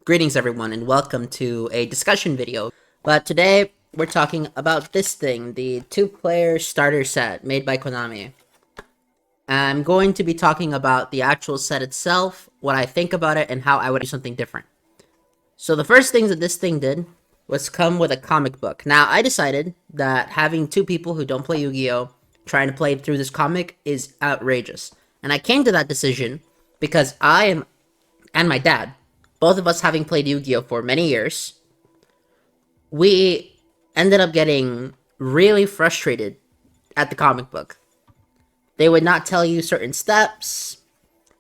Greetings everyone and welcome to a discussion video. But today we're talking about this thing, the 2-player starter set made by Konami. I'm going to be talking about the actual set itself, what I think about it, and how I would do something different. So the first things that this thing did was come with a comic book. Now I decided that having two people who don't play Yu-Gi-Oh! Trying to play through this comic is outrageous. And I came to that decision because and my dad, both of us having played Yu-Gi-Oh! For many years, we ended up getting really frustrated at the comic book. They would not tell you certain steps,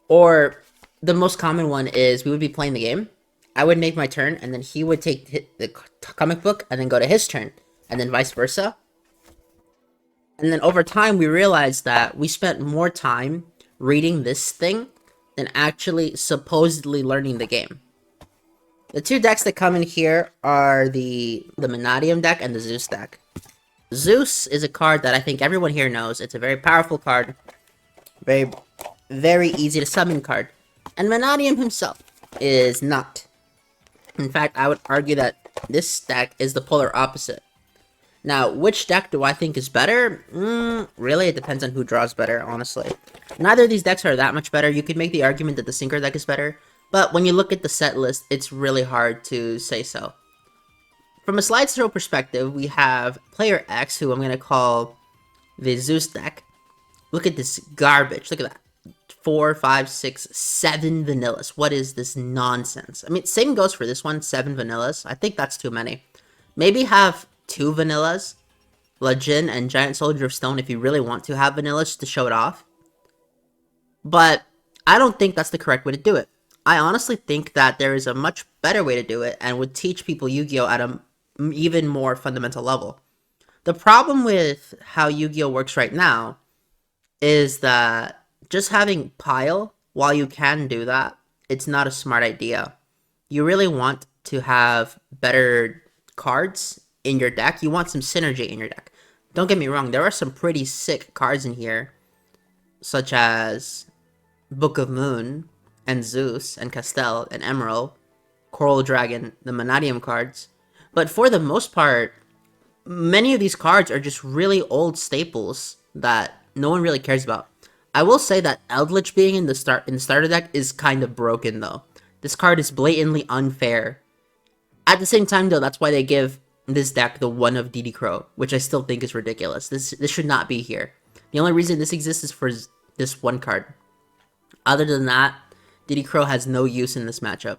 or the most common one is we would be playing the game. I would make my turn, and then he would take the comic book and then go to his turn, and then vice versa. And then over time, we realized that we spent more time reading this thing than actually supposedly learning the game. The two decks that come in here are the Vanadium deck and the Zeus deck. Zeus is a card that I think everyone here knows. It's a very powerful card. Very easy to summon card. And Vanadium himself is not. In fact, I would argue that this deck is the polar opposite. Now, which deck do I think is better? Really, it depends on who draws better, honestly. Neither of these decks are that much better. You could make the argument that the Synchro deck is better, but when you look at the set list, it's really hard to say so. From a slide throw perspective, we have player X, who I'm going to call the Zeus deck. Look at this garbage. Look at that. 4, 5, 6, 7 vanillas. What is this nonsense? I mean, same goes for this one, 7 vanillas. I think that's too many. Maybe have 2 vanillas, Legend and Giant Soldier of Stone, if you really want to have vanillas to show it off. But I don't think that's the correct way to do it. I honestly think that there is a much better way to do it and would teach people Yu-Gi-Oh! At an even more fundamental level. The problem with how Yu-Gi-Oh! Works right now is that just having pile, while you can do that, it's not a smart idea. You really want to have better cards in your deck. You want some synergy in your deck. Don't get me wrong, there are some pretty sick cards in here, such as Book of Moon, and Zeus, and Castel, and Emerald, Coral Dragon, the Vanadium cards. But for the most part, many of these cards are just really old staples that no one really cares about. I will say that Eldritch being in the starter deck is kind of broken, though. This card is blatantly unfair. At the same time, though, that's why they give this deck the 1 of DD Crow, which I still think is ridiculous. This should not be here. The only reason this exists is for this one card. Other than that, DD Crow has no use in this matchup.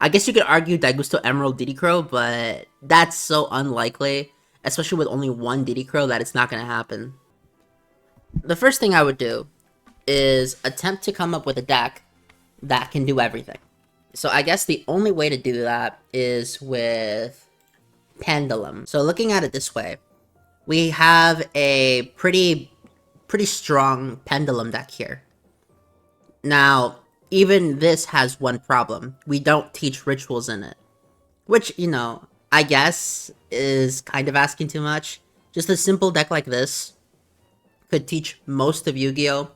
I guess you could argue Daigusto Emerald DD Crow, but that's so unlikely, especially with only one DD Crow, that it's not going to happen. The first thing I would do is attempt to come up with a deck that can do everything. So I guess the only way to do that is with Pendulum. So looking at it this way, we have a pretty strong Pendulum deck here. Now, even this has one problem. We don't teach rituals in it. Which, I guess is kind of asking too much. Just a simple deck like this could teach most of Yu-Gi-Oh!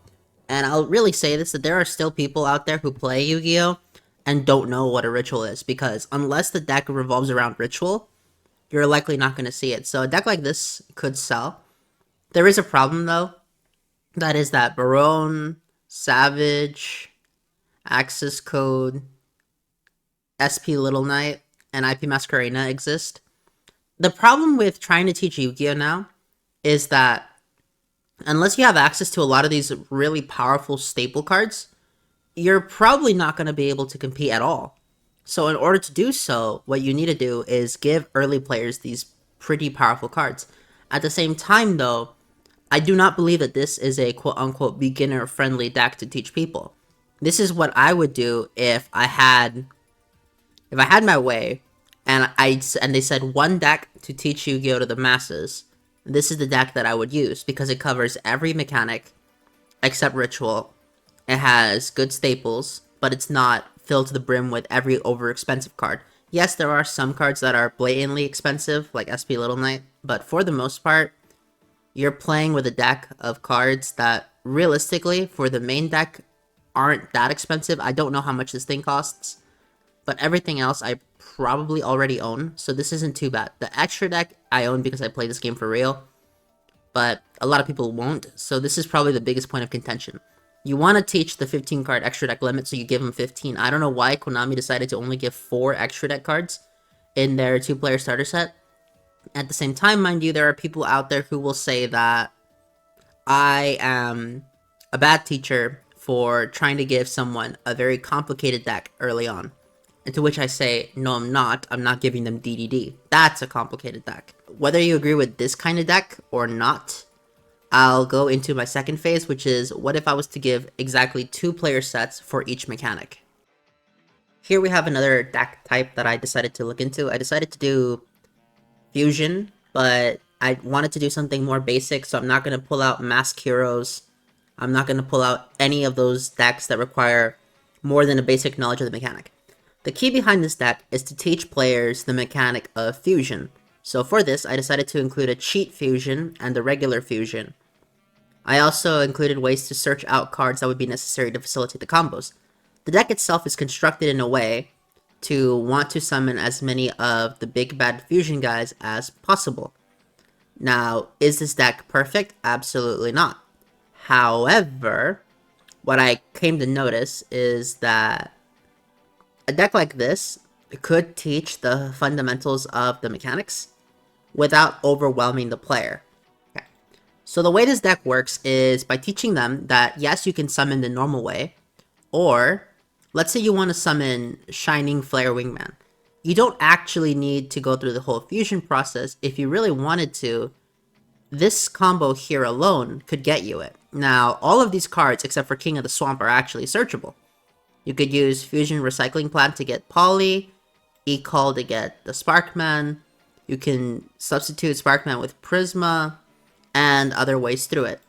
And I'll really say this, that there are still people out there who play Yu-Gi-Oh! And don't know what a ritual is. Because unless the deck revolves around ritual, you're likely not going to see it. So a deck like this could sell. There is a problem, though. That is that Baronne, Savage, Access Code, SP Little Knight, and IP Masquerena exist. The problem with trying to teach Yu-Gi-Oh! Now is that unless you have access to a lot of these really powerful staple cards, you're probably not going to be able to compete at all. So in order to do so, what you need to do is give early players these pretty powerful cards. At the same time, though, I do not believe that this is a quote-unquote beginner-friendly deck to teach people. This is what I would do if I had my way, and they said one deck to teach Yu-Gi-Oh! To the masses. This is the deck that I would use, because it covers every mechanic except ritual. It has good staples, but it's not filled to the brim with every overexpensive card. Yes, there are some cards that are blatantly expensive, like SP Little Knight, but for the most part, you're playing with a deck of cards that, realistically, for the main deck, aren't that expensive. I don't know how much this thing costs. but everything else I probably already own, so this isn't too bad. The extra deck I own because I play this game for real, but a lot of people won't, so this is probably the biggest point of contention. You want to teach the 15 card extra deck limit, so you give them 15. I don't know why Konami decided to only give 4 extra deck cards in their 2-player starter set. At the same time, mind you, there are people out there who will say that I am a bad teacher for trying to give someone a very complicated deck early on. And to which I say, no, I'm not. I'm not giving them DDD. That's a complicated deck. Whether you agree with this kind of deck or not, I'll go into my second phase, which is what if I was to give exactly 2 player sets for each mechanic. Here we have another deck type that I decided to look into. I decided to do Fusion, but I wanted to do something more basic, so I'm not going to pull out Mask Heroes. I'm not going to pull out any of those decks that require more than a basic knowledge of the mechanic. The key behind this deck is to teach players the mechanic of Fusion. So for this, I decided to include a cheat Fusion and a regular Fusion. I also included ways to search out cards that would be necessary to facilitate the combos. The deck itself is constructed in a way to want to summon as many of the big bad Fusion guys as possible. Now, is this deck perfect? Absolutely not. However, what I came to notice is that a deck like this could teach the fundamentals of the mechanics without overwhelming the player. Okay. So the way this deck works is by teaching them that yes, you can summon the normal way, or let's say you want to summon Shining Flare Wingman. You don't actually need to go through the whole fusion process. If you really wanted to, this combo here alone could get you it. Now, all of these cards, except for King of the Swamp, are actually searchable. You could use Fusion Recycling Plant to get Poly, E-Call to get the Sparkman. You can substitute Sparkman with Prisma, and other ways through it.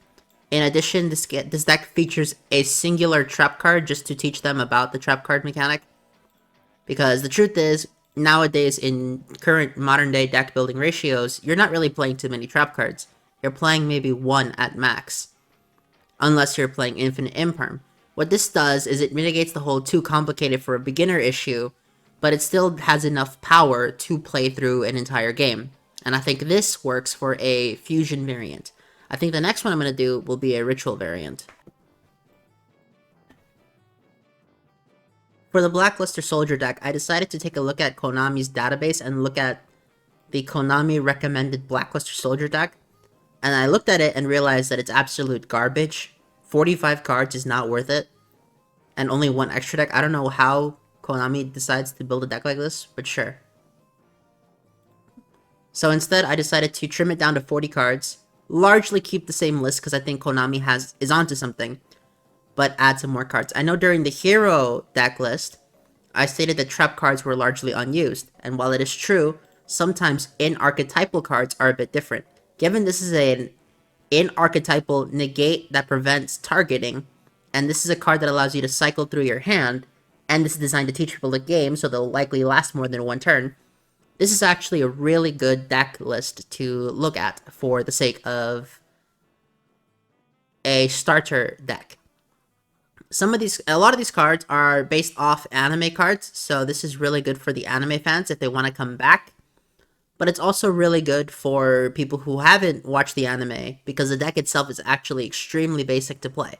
In addition, this deck features a singular trap card just to teach them about the trap card mechanic. Because the truth is, nowadays in current modern day deck building ratios, you're not really playing too many trap cards. You're playing maybe 1 at max. Unless you're playing Infinite Imperm. What this does is it mitigates the whole too complicated for a beginner issue, but it still has enough power to play through an entire game. And I think this works for a fusion variant. I think the next one I'm going to do will be a ritual variant. For the Blackluster Soldier deck, I decided to take a look at Konami's database and look at the Konami recommended Blackluster Soldier deck. And I looked at it and realized that it's absolute garbage. 45 cards is not worth it. And only 1 extra deck. I don't know how Konami decides to build a deck like this, but sure. So instead, I decided to trim it down to 40 cards. Largely keep the same list because I think Konami is onto something. But add some more cards. I know during the hero deck list, I stated that trap cards were largely unused. And while it is true, sometimes in-archetypal cards are a bit different. Given this is an in-archetypal negate that prevents targeting, and this is a card that allows you to cycle through your hand, and this is designed to teach people the game, so they'll likely last more than 1 turn, this is actually a really good deck list to look at for the sake of a starter deck. A lot of these cards are based off anime cards, so this is really good for the anime fans if they want to come back. But it's also really good for people who haven't watched the anime, because the deck itself is actually extremely basic to play.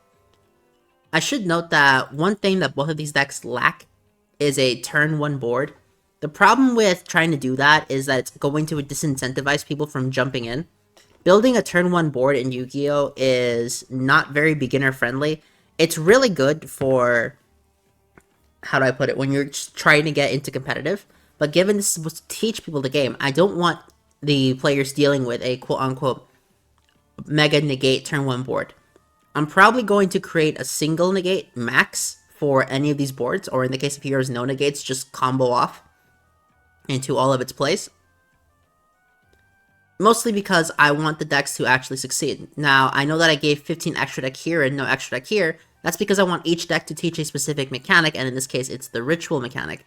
I should note that one thing that both of these decks lack is a turn 1 board. The problem with trying to do that is that it's going to disincentivize people from jumping in. Building a turn 1 board in Yu-Gi-Oh! Is not very beginner friendly. It's really good for, how do I put it, when you're just trying to get into competitive. But given this is supposed to teach people the game, I don't want the players dealing with a quote-unquote mega negate turn 1 board. I'm probably going to create a single negate max for any of these boards, or in the case of heroes, no negates, just combo off into all of its plays. Mostly because I want the decks to actually succeed. Now, I know that I gave 15 extra deck here and no extra deck here. That's because I want each deck to teach a specific mechanic, and in this case, it's the ritual mechanic.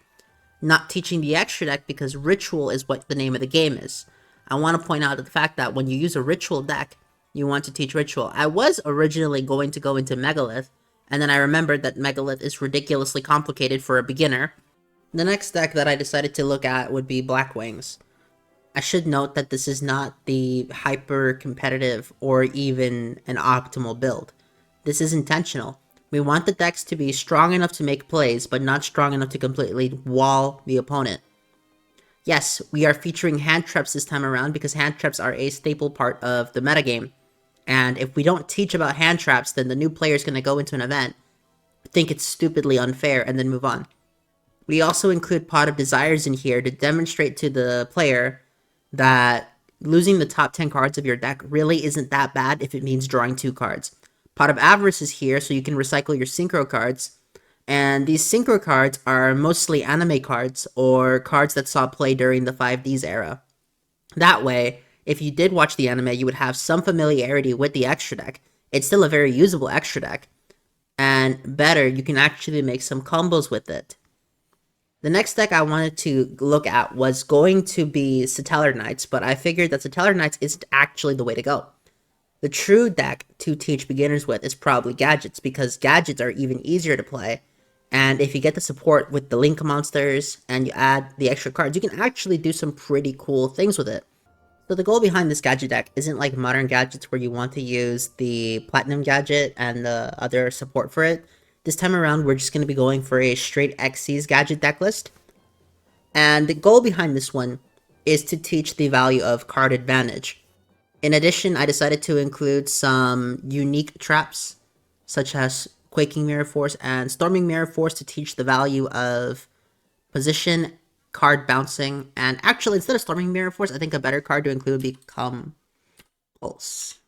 Not teaching the extra deck because ritual is what the name of the game is. I want to point out the fact that when you use a ritual deck, you want to teach ritual. I was originally going to go into Megalith, and then I remembered that Megalith is ridiculously complicated for a beginner. The next deck that I decided to look at would be Black Wings. I should note that this is not the hyper competitive or even an optimal build. This is intentional. We want the decks to be strong enough to make plays, but not strong enough to completely wall the opponent. Yes, we are featuring hand traps this time around because hand traps are a staple part of the metagame. And if we don't teach about hand traps, then the new player is going to go into an event, think it's stupidly unfair, and then move on. We also include Pot of Desires in here to demonstrate to the player that losing the top 10 cards of your deck really isn't that bad if it means drawing 2 cards. Pot of Avarice is here so you can recycle your Synchro cards, and these Synchro cards are mostly anime cards or cards that saw play during the 5Ds era. That way, if you did watch the anime, you would have some familiarity with the extra deck. It's still a very usable extra deck, and better, you can actually make some combos with it. The next deck I wanted to look at was going to be Satellar Knights, but I figured that Satellar Knights isn't actually the way to go. The true deck to teach beginners with is probably Gadgets, because Gadgets are even easier to play, and if you get the support with the Link monsters and you add the extra cards, you can actually do some pretty cool things with it. So the goal behind this gadget deck isn't like modern gadgets where you want to use the Platinum gadget and the other support for it. This time around, we're just going to be going for a straight Xyz gadget deck list. And the goal behind this one is to teach the value of card advantage. In addition, I decided to include some unique traps, such as Quaking Mirror Force and Storming Mirror Force to teach the value of position, card bouncing, and actually, instead of Storming Mirror Force, I think a better card to include would be Compulse.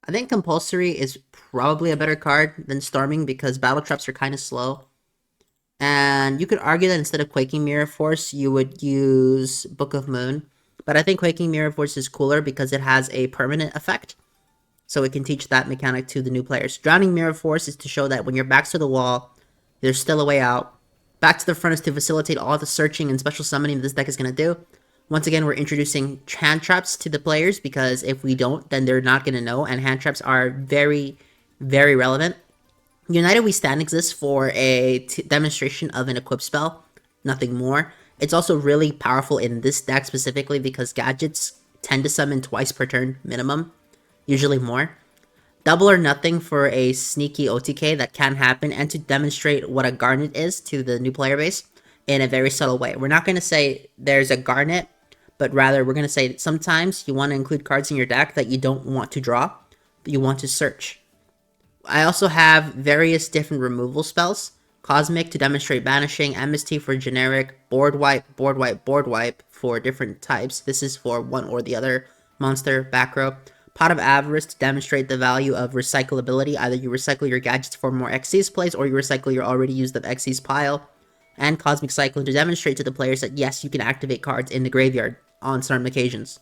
I think Compulsory is probably a better card than Storming because Battle Traps are kind of slow. And you could argue that instead of Quaking Mirror Force, you would use Book of Moon. But I think Quaking Mirror Force is cooler because it has a permanent effect. So it can teach that mechanic to the new players. Drowning Mirror Force is to show that when your back's to the wall, there's still a way out. Back to the Front is to facilitate all the searching and special summoning this deck is going to do. Once again, we're introducing hand traps to the players because if we don't, then they're not going to know, and hand traps are very, very relevant. United We Stand exists for a demonstration of an equip spell, nothing more. It's also really powerful in this deck specifically because gadgets tend to summon twice per turn minimum, usually more. Double or Nothing for a sneaky OTK that can happen, and to demonstrate what a Garnet is to the new player base in a very subtle way. We're not going to say there's a Garnet, but rather we're going to say sometimes you want to include cards in your deck that you don't want to draw, but you want to search. I also have various different removal spells. Cosmic to demonstrate banishing, Amnesty for generic, board wipe, board wipe, board wipe for different types. This is for one or the other monster, back row. Pot of Avarice to demonstrate the value of recyclability. Either you recycle your gadgets for more Xyz plays, or you recycle your already used up Xyz pile. And Cosmic Cyclone to demonstrate to the players that yes, you can activate cards in the graveyard on certain occasions.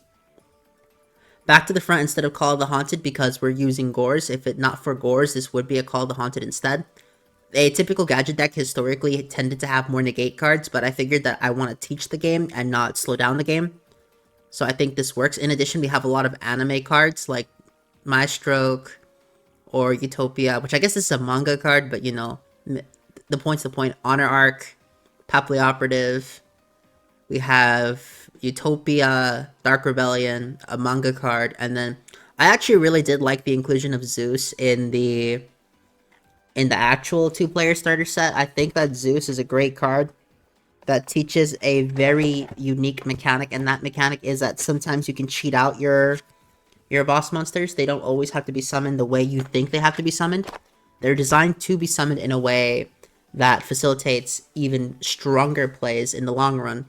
Back to the Front instead of Call of the Haunted because we're using Gores. If it not for Gores, this would be a Call of the Haunted instead. A typical gadget deck historically tended to have more negate cards, but I figured that I want to teach the game and not slow down the game. So I think this works. In addition, we have a lot of anime cards like Maestroke or Utopia, which I guess is a manga card, but you know, the point's the point. Honor Arc, Papley Operative. We have Utopia, Dark Rebellion, a manga card, and then I actually really did like the inclusion of Zeus in the actual 2-player starter set. I think that Zeus is a great card that teaches a very unique mechanic, and that mechanic is that sometimes you can cheat out your boss monsters. They don't always have to be summoned the way you think they have to be summoned. They're designed to be summoned in a way that facilitates even stronger plays in the long run.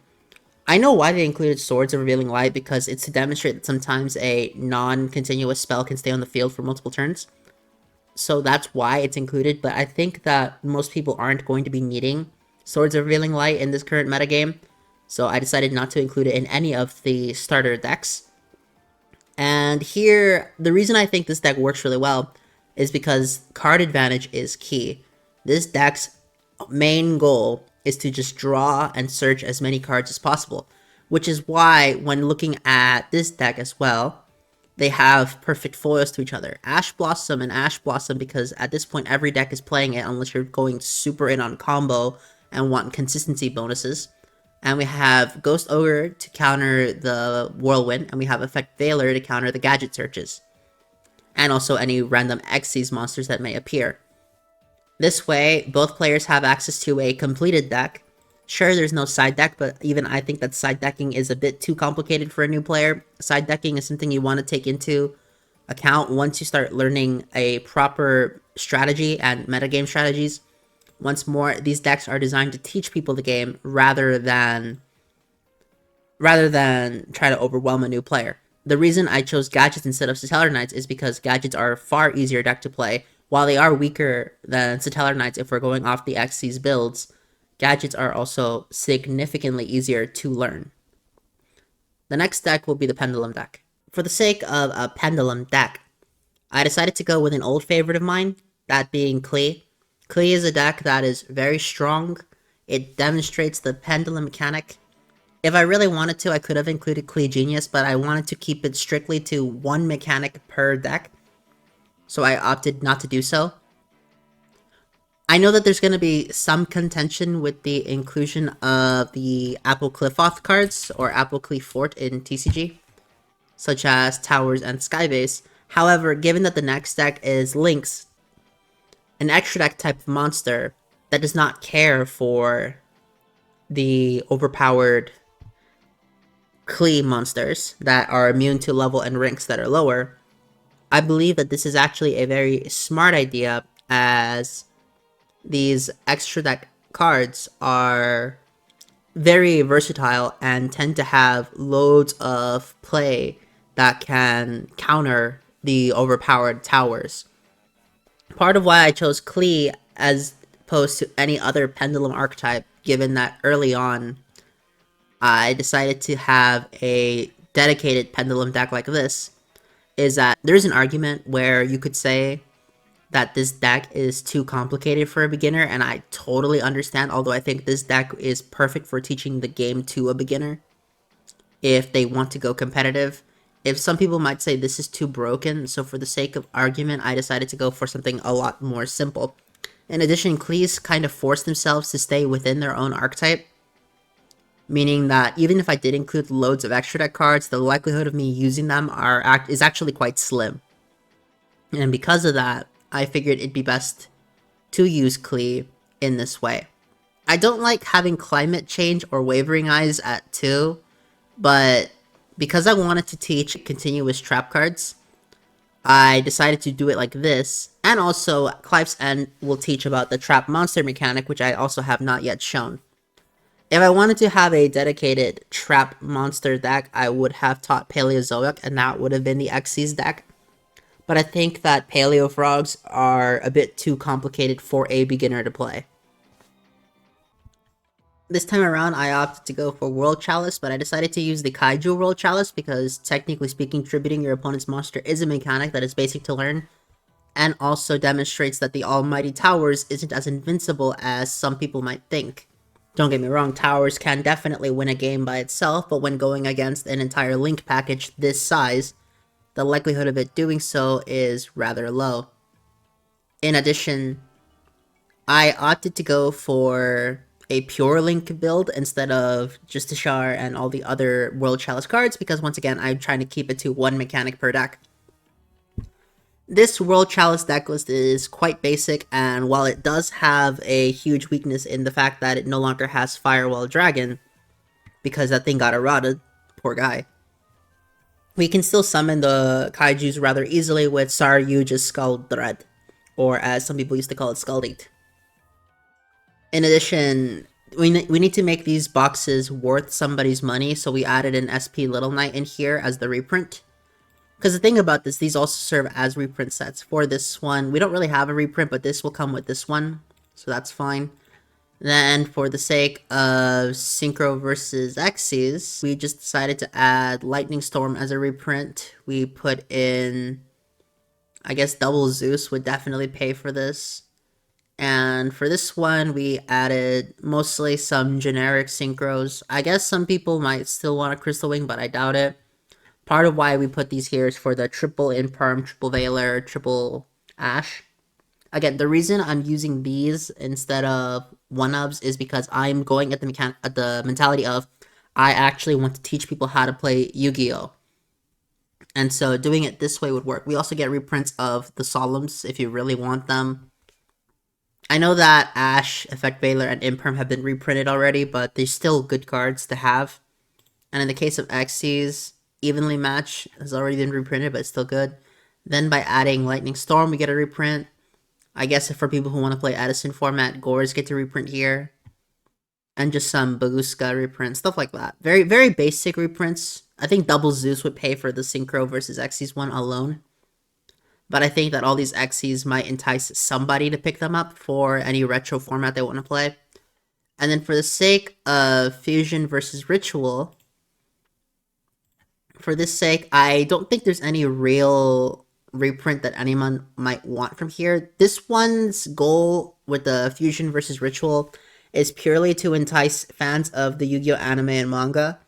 I know why they included Swords of Revealing Light, because it's to demonstrate that sometimes a non-continuous spell can stay on the field for multiple turns. So that's why it's included, but I think that most people aren't going to be needing Swords of Revealing Light in this current metagame, so I decided not to include it in any of the starter decks. And here, the reason I think this deck works really well is because card advantage is key. This deck's main goal is to just draw and search as many cards as possible, which is why when looking at this deck as well, they have perfect foils to each other. Ash Blossom and Ash Blossom, because at this point every deck is playing it unless you're going super in on combo and want consistency bonuses. And we have Ghost Ogre to counter the Whirlwind, and we have Effect Veiler to counter the gadget searches, and also any random Xyz monsters that may appear. This way, both players have access to a completed deck. Sure, there's no side deck, but even I think that side decking is a bit too complicated for a new player. Side decking is something you want to take into account once you start learning a proper strategy and metagame strategies. Once more, these decks are designed to teach people the game rather than try to overwhelm a new player. The reason I chose Gadgets instead of Satellar Knights is because Gadgets are a far easier deck to play. While they are weaker than Satellar Knights if we're going off the Xyz builds, Gadgets are also significantly easier to learn. The next deck will be the Pendulum deck. For the sake of a Pendulum deck, I decided to go with an old favorite of mine, that being Klee. Klee is a deck that is very strong. It demonstrates the Pendulum mechanic. If I really wanted to, I could have included Klee Genius, but I wanted to keep it strictly to one mechanic per deck, so I opted not to do so. I know that there's going to be some contention with the inclusion of the Apple Qliphauth cards, or Apple Qliphort in TCG, such as Towers and Skybase. However, given that the next deck is Lynx, an extra deck type of monster that does not care for the overpowered Klee monsters that are immune to level and ranks that are lower, I believe that this is actually a very smart idea, as these extra deck cards are very versatile and tend to have loads of play that can counter the overpowered towers. Part of why I chose Klee as opposed to any other Pendulum archetype, given that early on I decided to have a dedicated Pendulum deck like this, is that there's an argument where you could say that this deck is too complicated for a beginner, and I totally understand, although I think this deck is perfect for teaching the game to a beginner if they want to go competitive. If some people might say this is too broken, so for the sake of argument, I decided to go for something a lot more simple. In addition, Klees kind of force themselves to stay within their own archetype, meaning that even if I did include loads of extra deck cards, the likelihood of me using them is actually quite slim. And because of that, I figured it'd be best to use Klee in this way. I don't like having Climate Change or Wavering Eyes at 2, but because I wanted to teach continuous trap cards, I decided to do it like this. And also, Clive's End will teach about the trap monster mechanic, which I also have not yet shown. If I wanted to have a dedicated trap monster deck, I would have taught Paleozoic, and that would have been the Xyz deck. But I think that Paleo Frogs are a bit too complicated for a beginner to play. This time around, I opted to go for World Chalice, but I decided to use the Kaiju World Chalice because, technically speaking, tributing your opponent's monster is a mechanic that is basic to learn, and also demonstrates that the Almighty Towers isn't as invincible as some people might think. Don't get me wrong, Towers can definitely win a game by itself, but when going against an entire Link package this size, the likelihood of it doing so is rather low. In addition, I opted to go for a pure Link build instead of Justiciar and all the other World Chalice cards, because once again, I'm trying to keep it to one mechanic per deck. This World Chalice deck list is quite basic, and while it does have a huge weakness in the fact that it no longer has Firewall Dragon, because that thing got eroded, poor guy, we can still summon the Kaijus rather easily with Saryuja's Skull Dread, or as some people used to call it, Skuldate. In addition, we need to make these boxes worth somebody's money, so we added an SP Little Knight in here as the reprint. Because the thing about this, these also serve as reprint sets. For this one, we don't really have a reprint, but this will come with this one, so that's fine. Then, for the sake of Synchro versus Xyz, we just decided to add Lightning Storm as a reprint. We put in, I guess, Double Zeus would definitely pay for this. And for this one, we added mostly some generic Synchros. I guess some people might still want a Crystal Wing, but I doubt it. Part of why we put these here is for the triple Imperm, triple Veiler, triple Ash. Again, the reason I'm using these instead of one-ofs is because I'm going at the mentality of I actually want to teach people how to play Yu-Gi-Oh! And so doing it this way would work. We also get reprints of the Solemns if you really want them. I know that Ash, Effect Veiler, and Imperm have been reprinted already, but they're still good cards to have. And in the case of Xyz, Evenly Match has already been reprinted, but it's still good. Then by adding Lightning Storm, we get a reprint. I guess for people who want to play Edison format, Gores get to reprint here. And just some Baguska reprints, stuff like that. Very, very basic reprints. I think Double Zeus would pay for the Syncro versus Xyz one alone. But I think that all these Xyz might entice somebody to pick them up for any retro format they want to play. And then for the sake of Fusion versus Ritual, for this sake, I don't think there's any real reprint that anyone might want from here. This one's goal with the Fusion versus Ritual is purely to entice fans of the Yu-Gi-Oh! Anime and manga,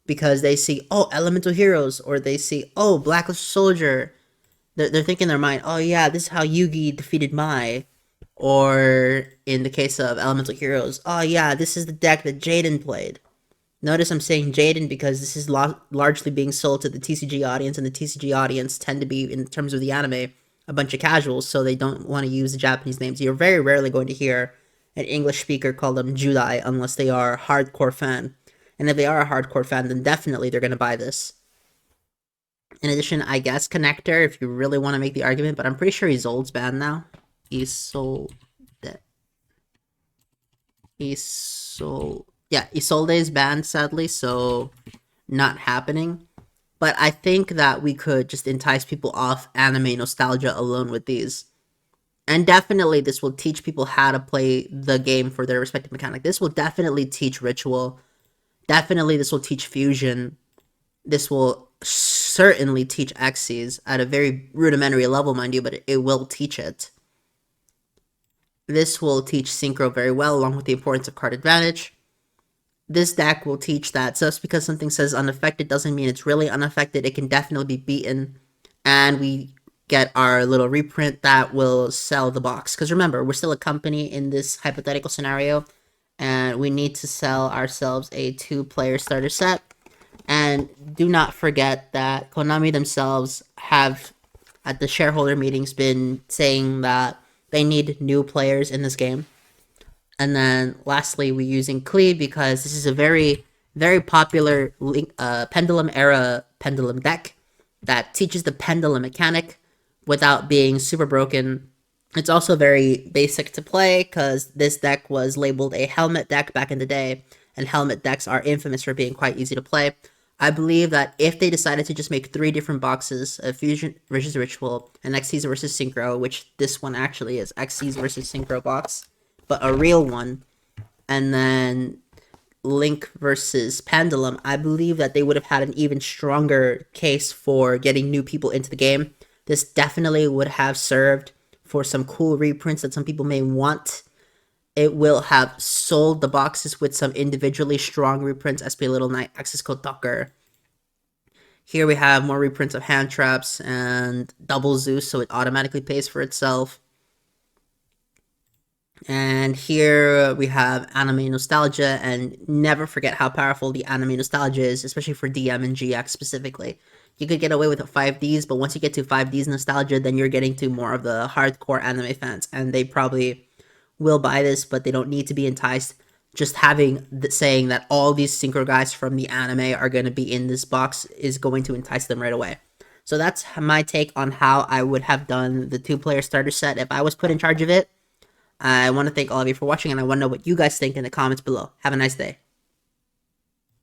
because they see, oh, Elemental Heroes, or they see, oh, Blacklist Soldier. They're thinking in their mind, oh yeah, this is how Yugi defeated Mai. Or in the case of Elemental Heroes, oh yeah, this is the deck that Jaden played. Notice I'm saying Jaden because this is largely being sold to the TCG audience, and the TCG audience tend to be, in terms of the anime, a bunch of casuals, so they don't want to use the Japanese names. You're very rarely going to hear an English speaker call them Judai unless they are a hardcore fan. And if they are a hardcore fan, then definitely they're going to buy this. In addition, I guess Connector, if you really want to make the argument, but I'm pretty sure Isolde's banned now. Isolde is banned, sadly, so not happening. But I think that we could just entice people off anime nostalgia alone with these. And definitely this will teach people how to play the game for their respective mechanic. This will definitely teach Ritual. Definitely this will teach Fusion. This will certainly teach Xyz at a very rudimentary level, mind you, but it will teach it. This will teach Synchro very well, along with the importance of card advantage. This deck will teach that just because something says unaffected doesn't mean it's really unaffected. It can definitely be beaten. And we get our little reprint that will sell the box. Because remember, we're still a company in this hypothetical scenario, and we need to sell ourselves a 2-player starter set. And do not forget that Konami themselves have, at the shareholder meetings, been saying that they need new players in this game. And then lastly, we're using Cleave because this is a very, very popular Pendulum era Pendulum deck that teaches the Pendulum mechanic without being super broken. It's also very basic to play because this deck was labeled a helmet deck back in the day, and helmet decks are infamous for being quite easy to play. I believe that if they decided to just make 3 different boxes of Fusion versus Ritual and Xyz versus Synchro, which this one actually is, Xyz versus Synchro box, but a real one, and then Link versus Pendulum, I believe that they would have had an even stronger case for getting new people into the game. This definitely would have served for some cool reprints that some people may want. It will have sold the boxes with some individually strong reprints, SP Little Knight, Access Code Tucker. Here we have more reprints of Hand Traps and Double Zeus, so it automatically pays for itself. And here we have Anime Nostalgia, and never forget how powerful the Anime Nostalgia is, especially for DM and GX specifically. You could get away with 5Ds, but once you get to 5Ds Nostalgia, then you're getting to more of the hardcore anime fans, and they probably will buy this, but they don't need to be enticed. Just saying that all these Synchro guys from the anime are going to be in this box is going to entice them right away. So that's my take on how I would have done the 2-player starter set if I was put in charge of it. I want to thank all of you for watching, and I want to know what you guys think in the comments below. Have a nice day.